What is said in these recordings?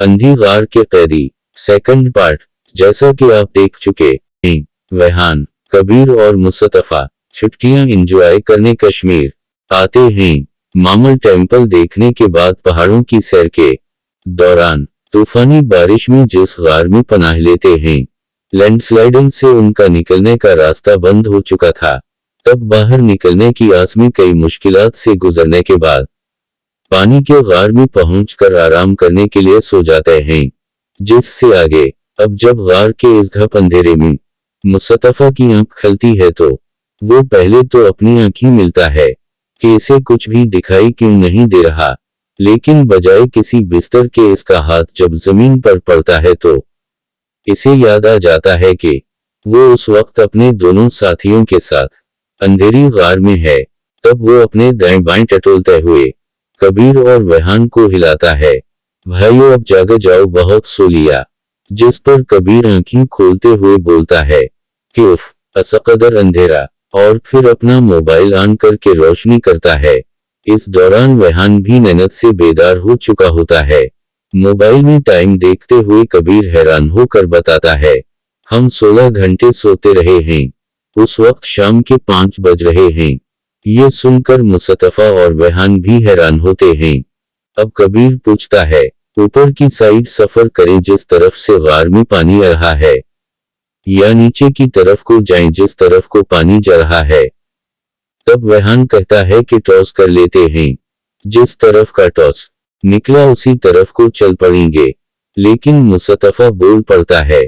अंधी गार के कैदी सेकंड पार्ट। जैसा कि आप देख चुके हैं, रेहान, कबीर और मुस्तफा छुट्टियां एंजॉय करने कश्मीर आते हैं। मामल टेम्पल देखने के बाद पहाड़ों की सैर के दौरान तूफानी बारिश में जिस गार में पनाह लेते हैं, लैंडस्लाइडिंग से उनका निकलने का रास्ता बंद हो चुका था। तब बाहर निकलने की आस में कई मुश्किलात से गुजरने के बाद पानी के गार में पहुंचकर आराम करने के लिए सो जाते हैं। जिससे आगे अब जब गार के इस घप अंधेरे में मुस्तफा की आंख खलती है तो वो पहले तो अपनी आंखें मिलता है कि इसे कुछ भी दिखाई क्यों नहीं दे रहा, लेकिन बजाय किसी बिस्तर के इसका हाथ जब जमीन पर पड़ता है तो इसे याद आ जाता है कि वो उस वक्त अपने दोनों साथियों के साथ अंधेरी गार में है। तब वो अपने दाएं बाएं टटोलते हुए कबीर और रेहान को हिलाता है, भाइयों अब जाग जाओ, बहुत सो लिया। जिस पर कबीर आंखें खोलते हुए बोलता है कि उफ, असकदर अंधेरा, और फिर अपना मोबाइल ऑन करके रोशनी करता है। इस दौरान रेहान भी नींद से बेदार हो चुका होता है। मोबाइल में टाइम देखते हुए कबीर हैरान होकर बताता है, हम 16 घंटे सोते रहे हैं। उस वक्त शाम के 5 बज रहे हैं। ये सुनकर मुस्तफा और रेहान भी हैरान होते हैं। अब कबीर पूछता है, ऊपर की साइड सफर करें जिस तरफ से गार में पानी आ रहा है, या नीचे की तरफ को जाएं जिस तरफ को पानी जा रहा है। तब रेहान कहता है कि टॉस कर लेते हैं। जिस तरफ का टॉस निकला उसी तरफ को चल पड़ेंगे। लेकिन मुस्तफा बोल पड़ता है,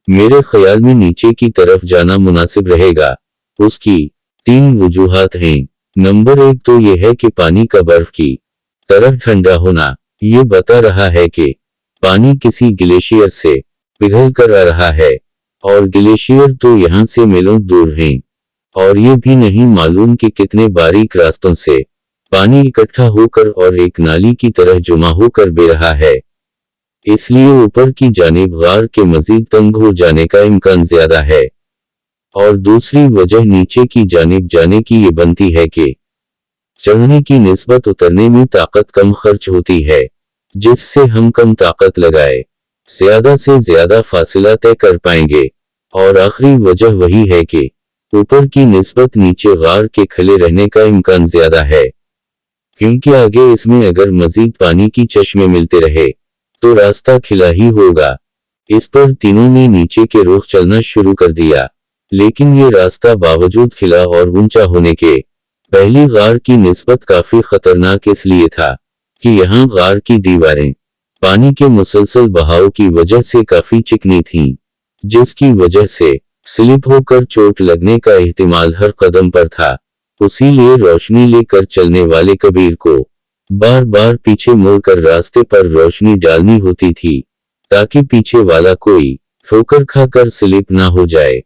मेरे ख्याल में नीचे की तरफ जाना मुनासिब रहेगा। उसकी 3 वजूहात हैं। नंबर 1 तो यह है कि पानी का बर्फ की तरह ठंडा होना, ये बता रहा है कि पानी किसी ग्लेशियर से पिघल कर आ रहा है, और ग्लेशियर तो यहाँ से मीलों दूर हैं, और ये भी नहीं मालूम कि कितने बारीक रास्तों से पानी इकट्ठा होकर और एक नाली की तरह जमा होकर बह रहा है। इसलिए ऊपर की जानिब गार के मजीद तंग हो जाने का इम्कान ज्यादा है। और दूसरी वजह नीचे की जानिब जाने की ये बनती है कि चढ़ने की निस्बत उतरने में ताकत कम खर्च होती है, जिससे हम कम ताकत लगाए ज्यादा से ज्यादा फासला तय कर पाएंगे। और आखिरी वजह वही है कि ऊपर की निस्बत नीचे गार के खले रहने का इम्कान ज्यादा है, क्योंकि आगे इसमें अगर मजीद पानी की चश्मे मिलते रहे तो रास्ता खिला ही होगा। इस पर तीनों ने नीचे के रुख चलना शुरू कर दिया, लेकिन ये रास्ता बावजूद खिला और ऊंचा होने के पहली गार की निस्बत काफी खतरनाक इसलिए था कि यहाँ गार की दीवारें पानी के मुसलसल बहाव की वजह से काफी चिकनी थीं, जिसकी वजह से स्लिप होकर चोट लगने का एहतिमाल हर कदम पर था। उसीलिए रोशनी लेकर चलने वाले कबीर को बार बार पीछे मुड़कर रास्ते पर रोशनी डालनी होती थी, ताकि पीछे वाला कोई ठोकर खाकर स्लिप ना हो जाए।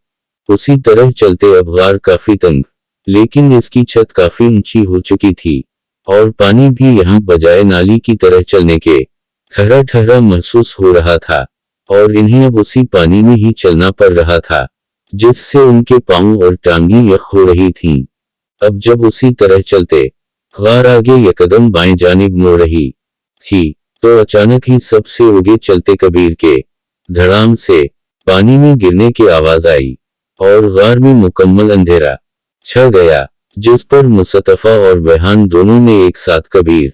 उसी तरह चलते अब गार काफी तंग, लेकिन इसकी छत काफी ऊंची हो चुकी थी, और पानी भी यहाँ बजाय नाली की तरह चलने के ठहरा ठहरा महसूस हो रहा था, और इन्हें अब उसी पानी में ही चलना पड़ रहा था, जिससे उनके पांव और टांगें यख हो रही थीं। अब जब उसी तरह चलते गार आगे एक कदम बाएं जानिब मुड़ रही थी, तो अचानक ही सबसे आगे चलते कबीर के धड़ाम से पानी में गिरने की आवाज आई, और गार में मुकम्मल अंधेरा छा गया। जिस पर मुस्तफा और रेहान दोनों ने एक साथ कबीर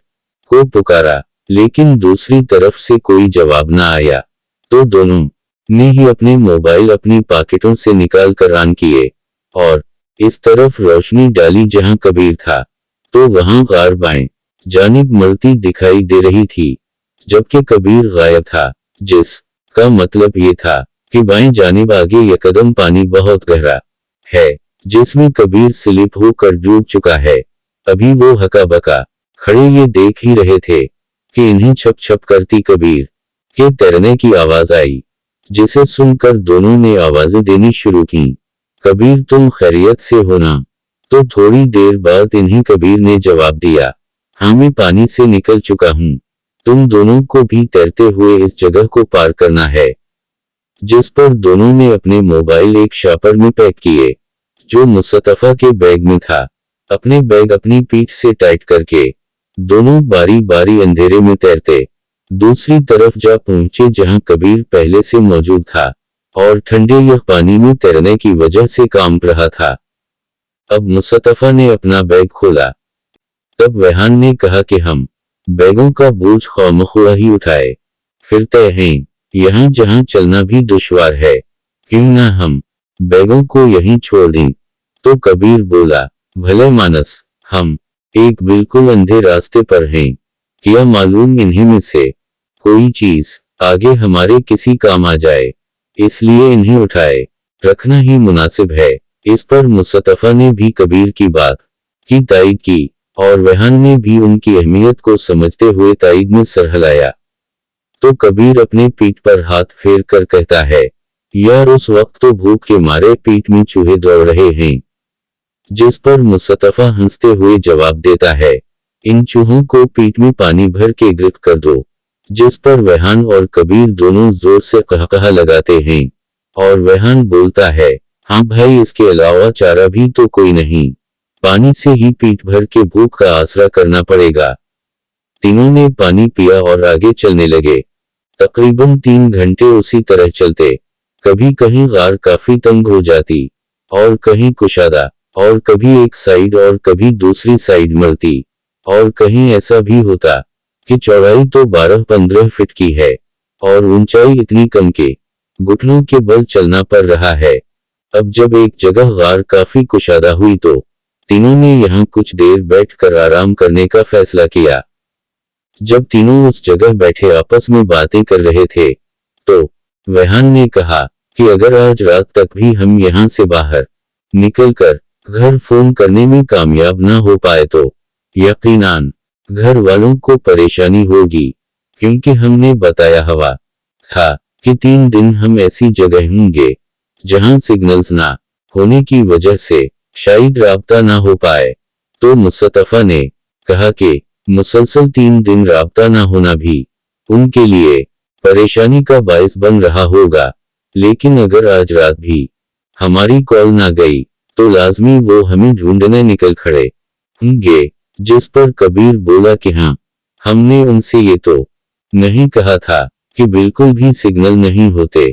को पुकारा, लेकिन दूसरी तरफ से कोई जवाब ना आया। तो दोनों ने ही अपने मोबाइल अपनी पॉकेटों से निकाल कर ऑन किए, और इस तरफ रोशनी डाली जहां कबीर था, तो वहां गार बाएं जानिब मरती दिखाई दे रही थी, जबकि कबीर गायब था। जिसका मतलब ये था कि बाएं जानिब आगे ये कदम पानी बहुत गहरा है, जिसमें कबीर स्लिप होकर डूब चुका है। अभी वो हका बका खड़े ये देख ही रहे थे कि इन्हें छप छप करती कबीर के तैरने की आवाज आई, जिसे सुनकर दोनों ने आवाजें देनी शुरू की, कबीर तुम खैरियत से हो ना? तो थोड़ी देर बाद इन्हें कबीर ने जवाब दिया, हाँ मैं पानी से निकल चुका हूँ, तुम दोनों को भी तैरते हुए इस जगह को पार करना है। जिस पर दोनों ने अपने मोबाइल एक शापर में पैक किए, जो मुस्तफा के बैग में था। अपने बैग अपनी पीठ से टाइट करके दोनों बारी बारी अंधेरे में तैरते दूसरी तरफ जा पहुंचे जहां कबीर पहले से मौजूद था और ठंडे यह पानी में तैरने की वजह से कांप रहा था। अब मुस्तफा ने अपना बैग खोला। तब रेहान ने कहा कि हम बैगों का बोझ खामख्वाह ही उठाए, फिर तय हैं यहाँ जहां चलना भी दुश्वार है, क्यों ना हम बैगों को यहीं छोड़ दें। तो कबीर बोला, भले मानस, हम एक बिल्कुल अंधे रास्ते पर हैं, क्या मालूम इन्हीं में से कोई चीज आगे हमारे किसी काम आ जाए, इसलिए इन्हें उठाए रखना ही मुनासिब है। इस पर मुस्तफा ने भी कबीर की बात की तायीद की और रेहान ने भी उनकी अहमियत को समझते हुए तायीद में सर हिलाया। तो कबीर अपने पीठ पर हाथ फेर कर कहता है, यार उस वक्त तो भूख के मारे पीठ में चूहे दौड़ रहे हैं। जिस पर मुस्तफा हंसते हुए जवाब देता है, इन चूहों को पीठ में पानी भर के गिरफ्त कर दो। जिस पर रेहान और कबीर दोनों जोर से कहकहा लगाते हैं और रेहान बोलता है, हाँ भाई, इसके अलावा चारा भी तो कोई नहीं, पानी से ही पीठ भर के भूख का आसरा करना पड़ेगा। तीनों ने पानी पिया और आगे चलने लगे। तकरीबन 3 घंटे उसी तरह चलते। कभी कहीं गार काफी तंग हो जाती और कहीं कुशादा, और कभी एक साइड और कभी दूसरी साइड मरती, और कहीं ऐसा भी होता कि चौड़ाई तो 12-15 फीट की है और ऊंचाई इतनी कम के घुटनों के बल चलना पड़ रहा है। अब जब एक जगह गार काफी कुशादा हुई तो तीनों ने यहाँ कुछ देर बैठकर आराम करने का फैसला किया। जब तीनों उस जगह बैठे आपस में बातें कर रहे थे तो रेहान ने कहा कि अगर आज रात तक भी हम यहाँ से बाहर निकलकर घर फोन करने में कामयाब ना हो पाए तो यकीनन घर वालों को परेशानी होगी, क्योंकि हमने बताया हुआ था कि 3 दिन हम ऐसी जगह होंगे जहां सिग्नल्स ना होने की वजह से शायद राब्ता ना हो पाए। तो मुस्तफा ने कहा कि मुसलसल 3 दिन राब्ता ना होना भी उनके लिए परेशानी का बायस बन रहा होगा, लेकिन अगर आज रात भी हमारी कॉल ना गई तो लाजमी वो हमें ढूंढने निकल खड़े होंगे। जिस पर कबीर बोला कि हाँ, हमने उनसे ये तो नहीं कहा था कि बिल्कुल भी सिग्नल नहीं होते,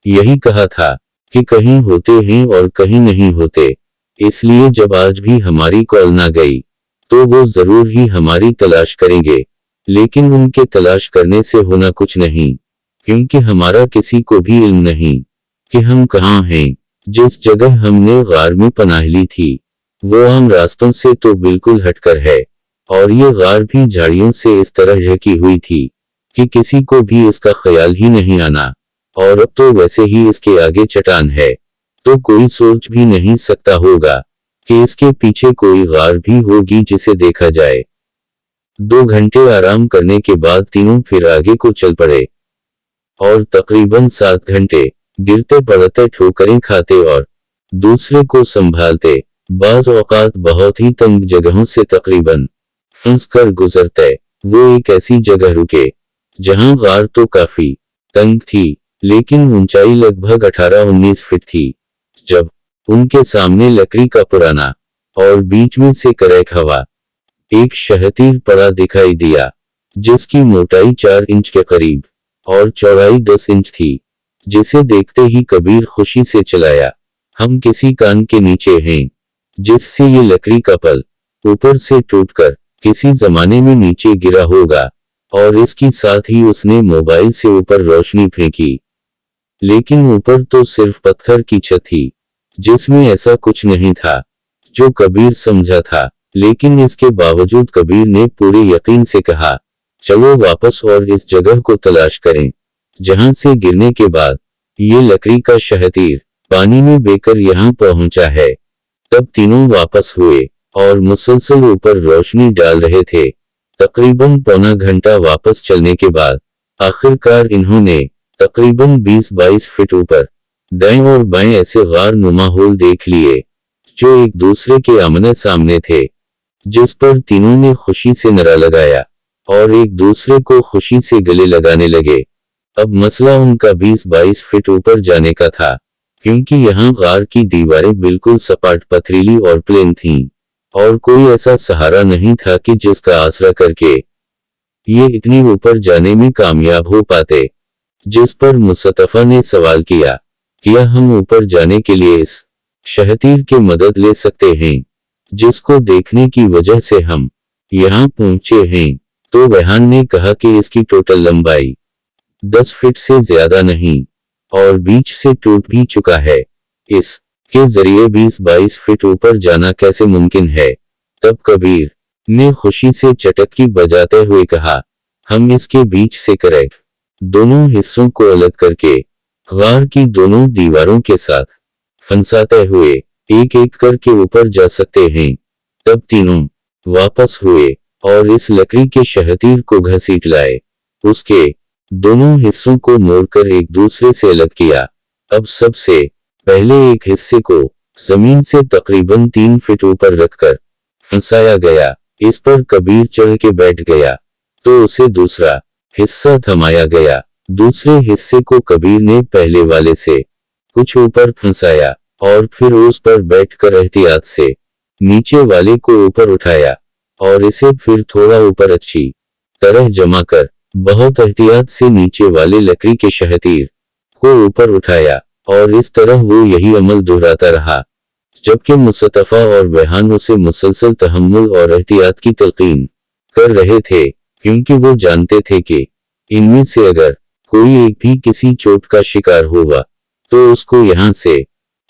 यही कहा था कि कहीं होते हैं और कहीं नहीं होते, इसलिए जब आज भी हमारी कॉल ना गई तो वो जरूर ही हमारी तलाश करेंगे, लेकिन उनके तलाश करने से होना कुछ नहीं, क्योंकि हमारा किसी को भी इल्म नहीं कि हम कहाँ हैं। जिस जगह हमने गार में पनाह ली थी वो आम रास्तों से तो बिल्कुल हटकर है, और ये गार भी झाड़ियों से इस तरह ढकी हुई थी कि किसी को भी इसका ख्याल ही नहीं आना, और अब तो वैसे ही इसके आगे चट्टान है, तो कोई सोच भी नहीं सकता होगा कि इसके पीछे कोई गार भी होगी जिसे देखा जाए। 2 घंटे आराम करने के बाद तीनों फिर आगे को चल पड़े और तकरीबन 7 घंटे गिरते पड़ते ठोकरें खाते और दूसरे को संभालते, बाज औकात बहुत ही तंग जगहों से तकरीबन फंस कर गुजरते। वो एक ऐसी जगह रुके जहां गार तो काफी तंग थी, लेकिन ऊंचाई लगभग 18-19 फीट थी। जब उनके सामने लकड़ी का पुराना और बीच में से क्रैक हवा एक शहतीर पड़ा दिखाई दिया, जिसकी मोटाई 4 इंच के करीब और चौड़ाई 10 इंच थी, जिसे देखते ही कबीर खुशी से चलाया। हम किसी कान के नीचे हैं, जिससे ये लकड़ी का पल ऊपर से टूटकर किसी जमाने में नीचे गिरा होगा, और इसकी साथ ही उसने मोबाइल से ऊपर रोशनी फेंकी, लेकिन ऊपर तो सिर्फ पत्थर की छत थी, जिसमें ऐसा कुछ नहीं था जो कबीर समझा था। लेकिन इसके बावजूद कबीर ने पूरे यकीन से कहा, चलो वापस और इस जगह को तलाश करें जहां से गिरने के बाद ये लकड़ी का शहतीर पानी में बहकर यहाँ पहुंचा है। तब तीनों वापस हुए और मुसलसल ऊपर रोशनी डाल रहे थे। तकरीबन पौना घंटा वापस चलने के बाद आखिरकार इन्होंने तकरीबन 20-22 फीट ऊपर दाएं और बाएं ऐसे गार नुमा होल देख लिए जो एक दूसरे के आमने सामने थे, जिस पर तीनों ने खुशी से नारा लगाया और एक दूसरे को खुशी से गले लगाने लगे। अब मसला उनका 20-22 फीट ऊपर जाने का था, क्योंकि यहाँ गार की दीवारें बिल्कुल सपाट पथरीली और प्लेन थीं, और कोई ऐसा सहारा नहीं था कि जिसका आसरा करके ये इतनी ऊपर जाने में कामयाब हो पाते। जिस पर मुस्तफा ने सवाल किया, क्या हम ऊपर जाने के लिए इस शहतीर की मदद ले सकते हैं, जिसको देखने की वजह से हम यहाँ पहुंचे हैं? तो रेहान ने कहा कि इसकी टोटल लंबाई 10 फीट से ज्यादा नहीं, और बीच से टूट भी चुका है। इसके जरिए 20-22 फीट ऊपर जाना कैसे मुमकिन है? तब कबीर ने खुशी से चटकी बजाते हुए कहा, हम इसके बीच से करेक्ट दोनों हिस्सों को अलग करके गार की दोनों दीवारों के साथ फंसाते हुए एक एक करके ऊपर जा सकते हैं। तब तीनों वापस हुए और इस लकड़ी के शहतीर को घसीट लाए। उसके दोनों हिस्सों को मोड़कर एक दूसरे से अलग किया। अब सबसे पहले एक हिस्से को जमीन से तकरीबन 3 फीट ऊपर रखकर फंसाया गया। इस पर कबीर चढ़ के बैठ गया तो उसे दूसरा हिस्सा थमाया गया। दूसरे हिस्से को कबीर ने पहले वाले से कुछ ऊपर फंसाया और फिर उस पर बैठकर एहतियात से नीचे वाले को ऊपर उठाया और इसे फिर थोड़ा ऊपर अच्छी तरह जमा कर बहुत एहतियात से नीचे वाले लकड़ी के शहतीर को ऊपर उठाया। और इस तरह वो यही अमल दोहराता रहा, जबकि मुस्तफा और रेहान उसे मुसलसल तहम्मुल और एहतियात की तलकीन कर रहे थे, क्योंकि वो जानते थे कि इनमें से अगर कोई एक भी किसी चोट का शिकार होगा तो उसको यहाँ से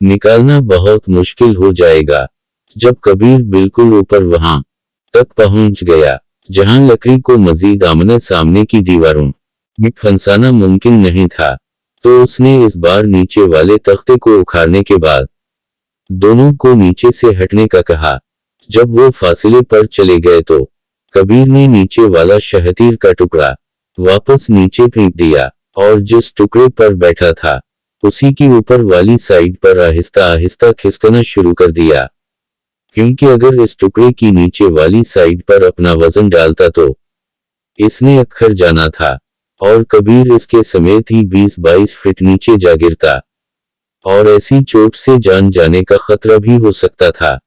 निकालना बहुत मुश्किल हो जाएगा। जब कबीर बिल्कुल ऊपर वहां तक पहुंच गया जहां लकड़ी को मजीद आमने सामने की दीवारों में फंसाना मुमकिन नहीं था, तो उसने इस बार नीचे वाले तख्ते को उखाड़ने के बाद दोनों को नीचे से हटने का कहा। जब वो फासले पर चले गए तो कबीर ने नीचे वाला शहतीर का टुकड़ा वापस नीचे फेंक दिया और जिस टुकड़े पर बैठा था उसी की ऊपर वाली साइड पर आहिस्ता आहिस्ता खिसकना शुरू कर दिया, क्योंकि अगर इस टुकड़े की नीचे वाली साइड पर अपना वजन डालता तो इसने अखर जाना था और कबीर इसके समेत ही 20-22 फीट नीचे जा गिरता और ऐसी चोट से जान जाने का खतरा भी हो सकता था।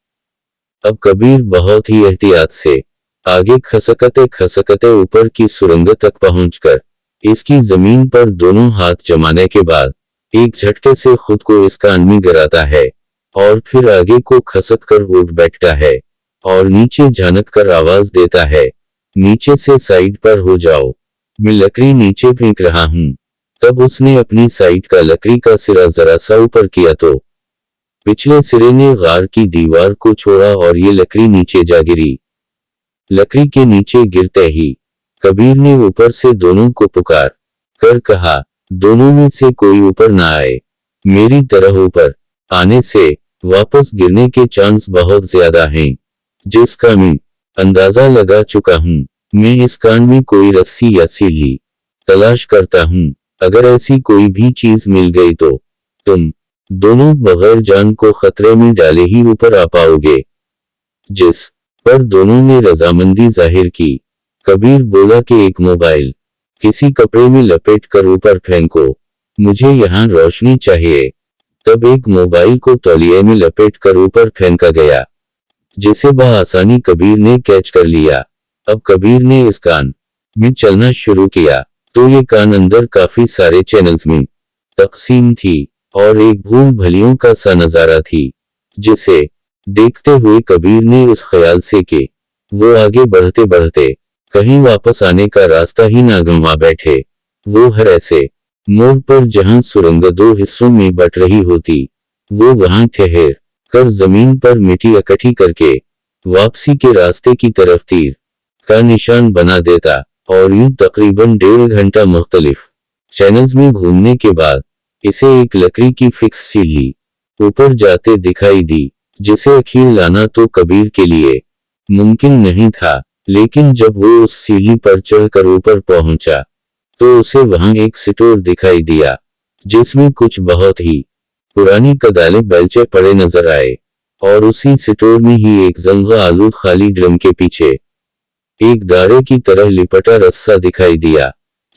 अब कबीर बहुत ही एहतियात से आगे खसकते खसकते ऊपर की सुरंग तक पहुंचकर इसकी जमीन पर दोनों हाथ जमाने के बाद एक झटके से खुद को इस कान में गिराता है और फिर आगे को खसक कर उठ बैठता है और नीचे झानक कर आवाज देता है, नीचे से साइड पर हो जाओ, मैं लकड़ी नीचे फेंक रहा हूं। तब उसने अपनी साइड का लकड़ी का सिरा जरा सा ऊपर किया तो पिछले सिरे ने गार की दीवार को छोड़ा और ये लकड़ी नीचे जा गिरी। लकड़ी के नीचे गिरते ही कबीर ने ऊपर से दोनों को पुकार कर कहा, दोनों में से कोई ऊपर ना आए, मेरी तरह ऊपर आने से वापस गिरने के चांस बहुत ज्यादा हैं, जिसका मैं अंदाजा लगा चुका हूं। मैं इस कान में कोई रस्सी या सीढ़ी तलाश करता हूं, अगर ऐसी कोई भी चीज मिल गई तो तुम दोनों बगैर जान को खतरे में डाले ही ऊपर आ पाओगे। जिस पर दोनों ने रजामंदी जाहिर की। कबीर बोला कि एक मोबाइल किसी कपड़े में लपेट कर ऊपर फेंको, मुझे यहाँ रोशनी चाहिए। तब एक मोबाइल को तौलिए में लपेट कर ऊपर फेंका गया, जिसे बआसानी कबीर ने कैच कर लिया। अब कबीर ने इस कान में चलना शुरू किया तो ये कान अंदर काफी सारे चैनल्स में तकसीम थी और एक भूल भलियों का सा नजारा थी, जिसे देखते हुए कबीर ने इस ख्याल से कि वो आगे बढ़ते बढ़ते कहीं वापस आने का रास्ता ही ना गंवा बैठे, वो हर ऐसे मोड़ पर जहां सुरंग 2 हिस्सों में बट रही होती वो वहां ठहर कर जमीन पर मिट्टी इकट्ठी करके वापसी के रास्ते की तरफ तीर का निशान बना देता और यूं तकरीबन 1.5 घंटा मुख्तलिफ चैनल्स में घूमने के बाद इसे एक लकड़ी की फिक्स सीढ़ी ऊपर जाते दिखाई दी, जिसे अखीर लाना तो कबीर के लिए मुमकिन नहीं था। लेकिन जब वो उस सीढ़ी पर चढ़कर ऊपर पहुंचा तो उसे वहां एक स्टोर दिखाई दिया, जिसमें कुछ बहुत ही पुरानी कदालें बेलचे पड़े नजर आए और उसी स्टोर में ही एक जंग आलूद खाली ड्रम के पीछे एक दाड़े की तरह लिपटा रस्सा दिखाई दिया,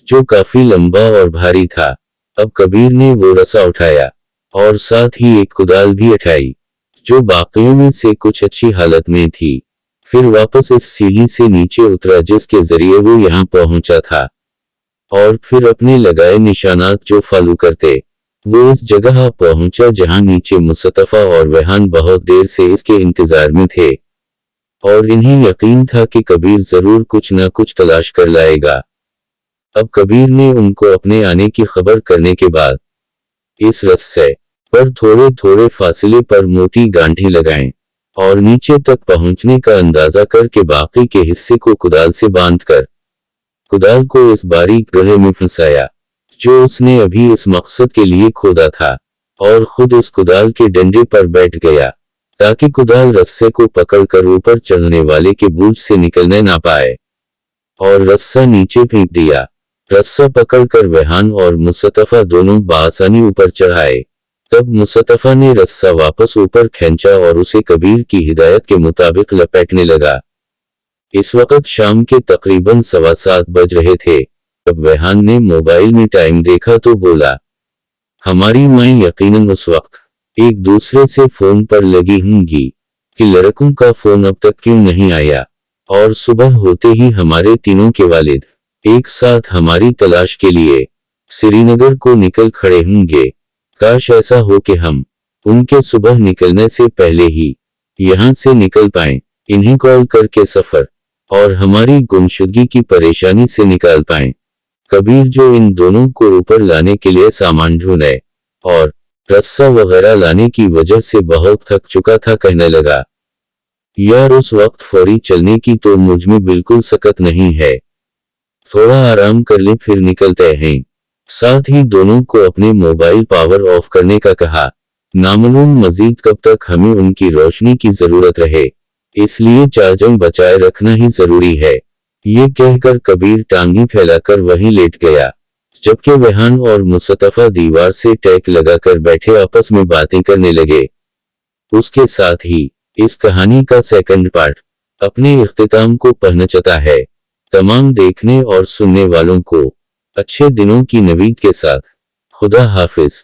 जो काफी लंबा और भारी था। अब कबीर ने वो रस्सा उठाया और साथ ही एक कुदाल भी उठाई, जो बाकियों में से कुछ अच्छी हालत में थी। फिर वापस इस सीढ़ी से नीचे उतरा जिसके जरिए वो यहाँ पहुंचा था, और फिर अपने लगाए निशानात जो फॉलो करते, वो इस जगह पहुंचा जहां नीचे मुस्तफा और रेहान बहुत देर से इसके इंतजार में थे, और इन्हें यकीन था कि कबीर जरूर कुछ न कुछ तलाश कर लाएगा। अब कबीर ने उनको अपने आने की खबर करने के बाद इस रस्से पर थोड़े थोड़े फासले पर मोटी गांठी लगाएं और नीचे तक पहुंचने का अंदाजा करके बाकी के हिस्से को कुदाल से बांधकर कुदाल को इस बारीक गड्ढे में फंसाया जो उसने अभी इस मकसद के लिए खोदा था, और खुद इस कुदाल के डंडे पर बैठ गया ताकि कुदाल रस्से को पकड़कर ऊपर चढ़ने वाले के बूझ से निकलने ना पाए, और रस्सा नीचे फेंक दिया। रस्सा पकड़कर रेहान और मुस्तफा दोनों बआसानी ऊपर चढ़ाए। तब मुस्तफा ने रस्सा वापस ऊपर खींचा और उसे कबीर की हिदायत के मुताबिक लपेटने लगा। इस वक्त शाम के तकरीबन 7:15 बज रहे थे। जब रेहान ने मोबाइल में टाइम देखा तो बोला, हमारी माँ यकीनन उस वक्त एक दूसरे से फोन पर लगी होंगी कि लड़कों का फोन अब तक क्यों नहीं आया, और सुबह होते ही हमारे तीनों के वालिद एक साथ हमारी तलाश के लिए श्रीनगर को निकल खड़े होंगे। काश ऐसा हो कि हम उनके सुबह निकलने से पहले ही यहाँ से निकल पाएं, इन्हें कॉल करके सफर और हमारी गुमशुदगी की परेशानी से निकाल पाएं। कबीर जो इन दोनों को ऊपर लाने के लिए सामान ढूंढे और रस्सा वगैरह लाने की वजह से बहुत थक चुका था, कहने लगा, यार उस वक्त फौरी चलने की तो मुझ में बिल्कुल सकत नहीं है, थोड़ा आराम कर ले फिर निकलते हैं। साथ ही दोनों को अपने मोबाइल पावर ऑफ करने का कहा। नामालूम मजीद कब तक हमें उनकी रोशनी की जरूरत रहे, इसलिए चार्जिंग बचाए रखना ही जरूरी है। ये कहकर कबीर टांगी फैलाकर वहीं लेट गया, जबकि रेहान और मुस्तफा दीवार से टैक लगाकर बैठे आपस में बातें करने लगे। उसके साथ ही इस कहानी का सेकंड पार्ट अपने इख्तिताम को पहुंचता है। तमाम देखने और सुनने वालों को अच्छे दिनों की नवीद के साथ खुदा हाफिज।